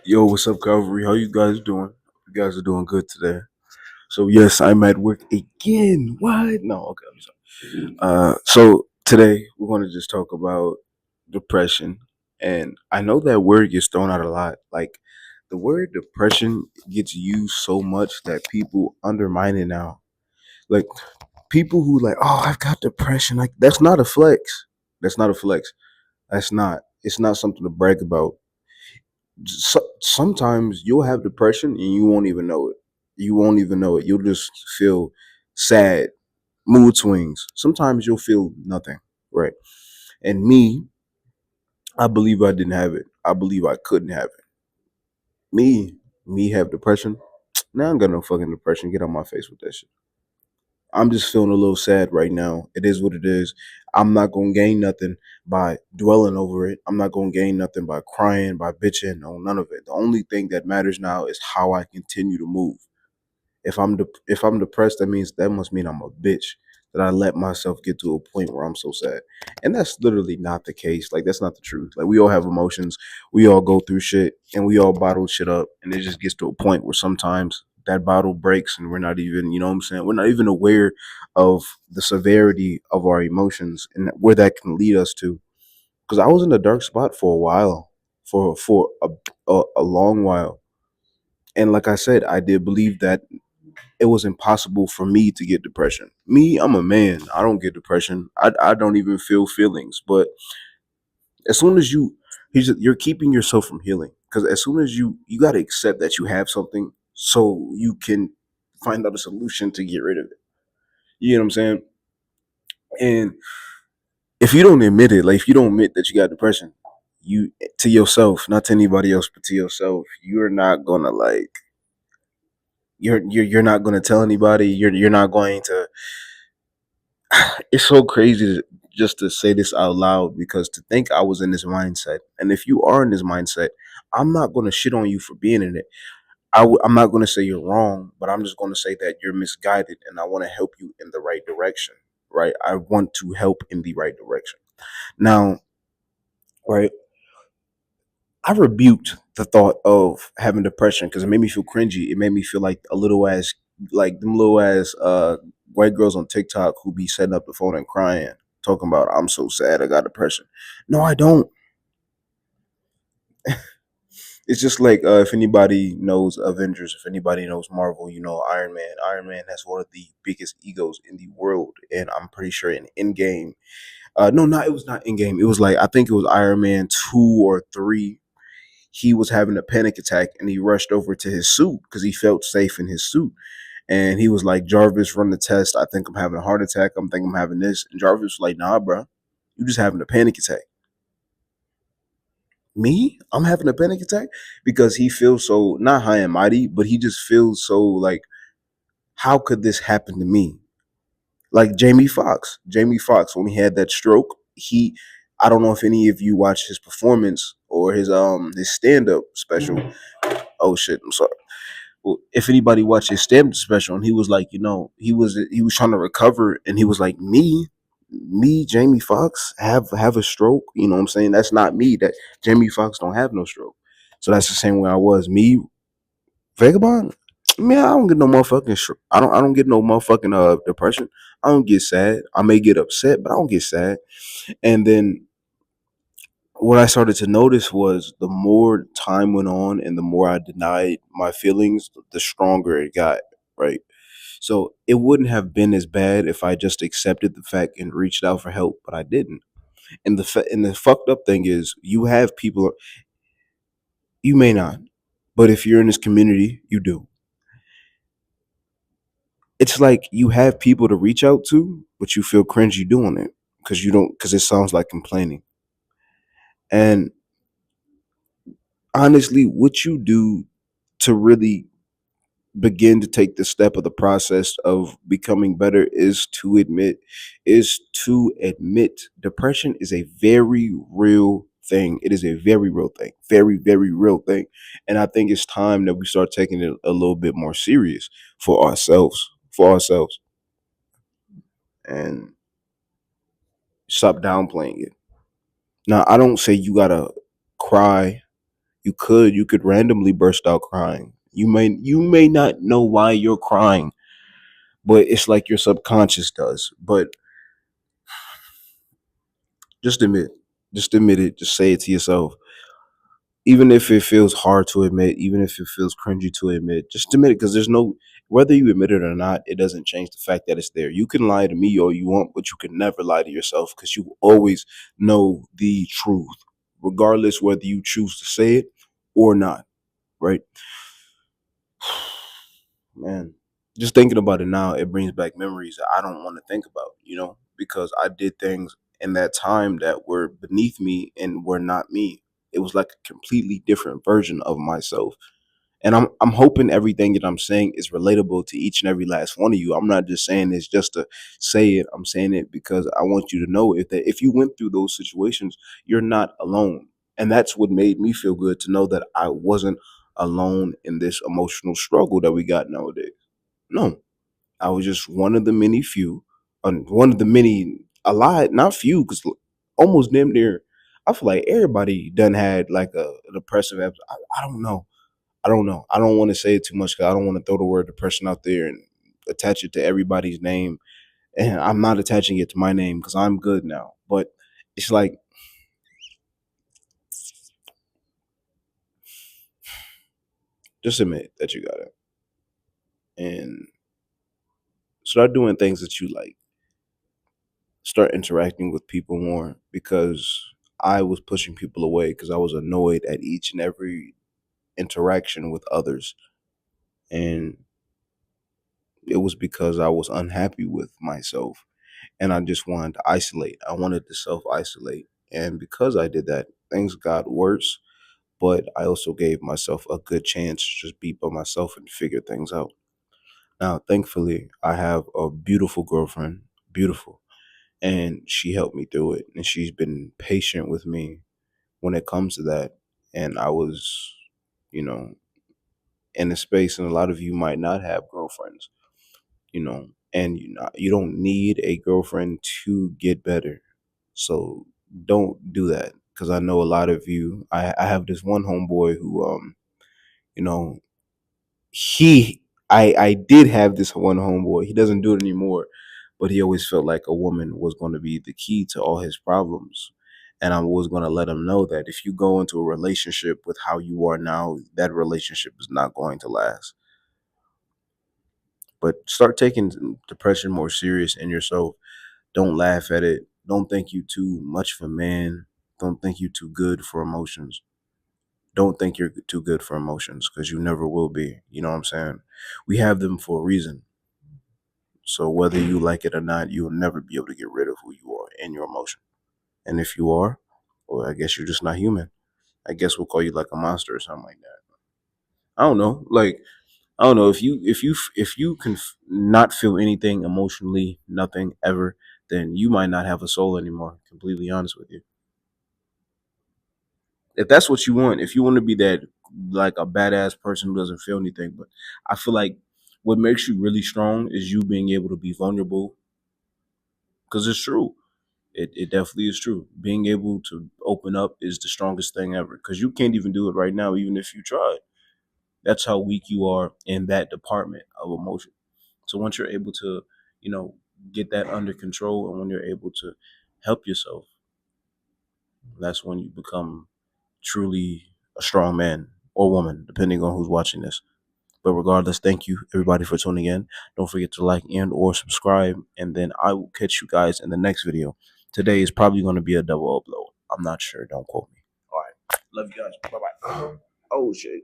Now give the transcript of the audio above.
Yo, what's up, Calvary? How you guys doing? You guys are doing good today. So yes, I'm at work again. What? No, okay, I'm sorry. So today we're going to just talk about depression, and I know that word gets thrown out a lot. Like the word depression gets used so much that people undermine it now. Like people who like, oh, I've got depression. Like that's not a flex. That's not a flex. That's not. It's not something to brag about. Sometimes you'll have depression and you won't even know it. You won't even know it. You'll just feel sad, mood swings. Sometimes you'll feel nothing, right? And me, I believe I didn't have it. I believe I couldn't have it. Me have depression. Now I ain't got no fucking depression. Get out my face with that shit. I'm just feeling a little sad right now. It is what it is. I'm not gonna gain nothing by dwelling over it. I'm not gonna gain nothing by crying, by bitching, no, none of it. The only thing that matters now is how I continue to move. If I'm depressed, that must mean I'm a bitch that I let myself get to a point where I'm so sad. And that's literally not the case. Like that's not the truth. Like we all have emotions, we all go through shit, and we all bottle shit up. And it just gets to a point where sometimes that bottle breaks, and we're not even, you know what I'm saying? We're not even aware of the severity of our emotions and where that can lead us to. Because I was in a dark spot for a while, for a long while. And like I said, I did believe that it was impossible for me to get depression. Me, I'm a man. I don't get depression. I don't even feel feelings. But as soon as you're keeping yourself from healing. Because as soon as you got to accept that you have something, so you can find out a solution to get rid of it. You know what I'm saying? And if you don't admit it, like if you don't admit that you got depression, you to yourself, not to anybody else, but to yourself, you're not gonna like you're not gonna tell anybody. You're not going to. It's so crazy just to say this out loud because to think I was in this mindset, and if you are in this mindset, I'm not going to shit on you for being in it. I'm not going to say you're wrong, but I'm just going to say that you're misguided, and I want to help you in the right direction. Right? I want to help in the right direction. Now, right? I rebuked the thought of having depression because it made me feel cringy. It made me feel like a little ass, like them little ass white girls on TikTok who be setting up the phone and crying, talking about I'm so sad I got depression. No, I don't. It's just like if anybody knows Avengers, if anybody knows Marvel, you know Iron Man. Iron Man has one of the biggest egos in the world, and I'm pretty sure in Endgame. No, not it was not Endgame. It was like I think it was Iron Man 2 or 3. He was having a panic attack and he rushed over to his suit because he felt safe in his suit. And he was like, Jarvis, run the test. I think I'm having a heart attack. I'm thinking I'm having this. And Jarvis was like, nah, bro, you just having a panic attack. Me? I'm having a panic attack because he feels so not high and mighty, but he just feels so like, how could this happen to me? Like Jamie Foxx. Jamie Foxx, when he had that stroke, I don't know if any of you watched his performance or his stand up special. Oh shit, I'm sorry. Well, if anybody watched his stand special, and he was like, he was trying to recover, and he was like, me, Jamie Foxx, have a stroke. You know what I'm saying? That's not me. That Jamie Foxx don't have no stroke. So that's the same way I was. Me, Vagabond. Man, I don't get no motherfucking. I don't get no motherfucking depression. I don't get sad. I may get upset, but I don't get sad. And then what I started to notice was the more time went on and the more I denied my feelings, the stronger it got, right? So it wouldn't have been as bad if I just accepted the fact and reached out for help, but I didn't. And the fucked up thing is, you have people you may not, but if you're in this community, you do. It's like you have people to reach out to, but you feel cringy doing it because it sounds like complaining. And honestly, what you do to really begin to take the step of the process of becoming better is to admit depression is a very real thing. It is a very real thing, very real thing. And I think it's time that we start taking it a little bit more serious for ourselves and stop downplaying it. Now, I don't say you gotta cry You could randomly burst out crying. You may not know why you're crying, but it's like your subconscious does. But just admit, just admit it. Just say it to yourself. Even if it feels hard to admit, even if it feels cringy to admit, just admit it, because there's no, whether you admit it or not, it doesn't change the fact that it's there. You can lie to me all you want, but you can never lie to yourself, because you always know the truth, regardless whether you choose to say it or not, right? Man, just thinking about it now, it brings back memories that I don't want to think about, because I did things in that time that were beneath me and were not me. It was like a completely different version of myself. And I'm hoping everything that I'm saying is relatable to each and every last one of you. I'm not just saying this just to say it. I'm saying it because I want you to know if you went through those situations, you're not alone. And that's what made me feel good, to know that I wasn't alone in this emotional struggle that we got nowadays. No, I was just one of the many few, one of the many, a lot, not few, because almost damn near, I feel like everybody done had like a depressive episode. I don't know. I don't know. I don't want to say it too much because I don't want to throw the word depression out there and attach it to everybody's name. And I'm not attaching it to my name because I'm good now. But it's like, just admit that you got it and start doing things that you like. Start interacting with people more, because I was pushing people away because I was annoyed at each and every interaction with others. And it was because I was unhappy with myself and I just wanted to isolate. I wanted to self isolate. And because I did that, things got worse. But I also gave myself a good chance to just be by myself and figure things out. Now, thankfully, I have a beautiful girlfriend, beautiful, and she helped me through it. And she's been patient with me when it comes to that. And I was, you know, in a space, and a lot of you might not have girlfriends, and you don't need a girlfriend to get better. So don't do that, because I know a lot of you. I have this one homeboy who you know he I did have this one homeboy. He doesn't do it anymore, but he always felt like a woman was going to be the key to all his problems. And I was going to let him know that if you go into a relationship with how you are now, that relationship is not going to last. But start taking depression more serious in yourself. Don't laugh at it. Don't think you too much of a man. Don't think you too good for emotions. Don't think you're too good for emotions, because you never will be. You know what I'm saying? We have them for a reason. So whether you like it or not, you'll never be able to get rid of who you are and your emotion. And if you are, well, I guess you're just not human. I guess we'll call you like a monster or something like that. I don't know. Like, I don't know, if you can not feel anything emotionally, nothing ever, then you might not have a soul anymore. Completely honest with you. If that's what you want, if you want to be that, like a badass person who doesn't feel anything, but I feel like what makes you really strong is you being able to be vulnerable, because it's true. It definitely is true. Being able to open up is the strongest thing ever, because you can't even do it right now, even if you tried. That's how weak you are in that department of emotion. So once you're able to, you know, get that under control, and when you're able to help yourself, that's when you become truly a strong man or woman, depending on who's watching this. But regardless, thank you everybody for tuning in. Don't forget to like and or subscribe, and then I will catch you guys in the next video. Today is probably going to be a double upload. I'm not sure. Don't quote me. All right. Love you guys. Bye bye. Oh shit.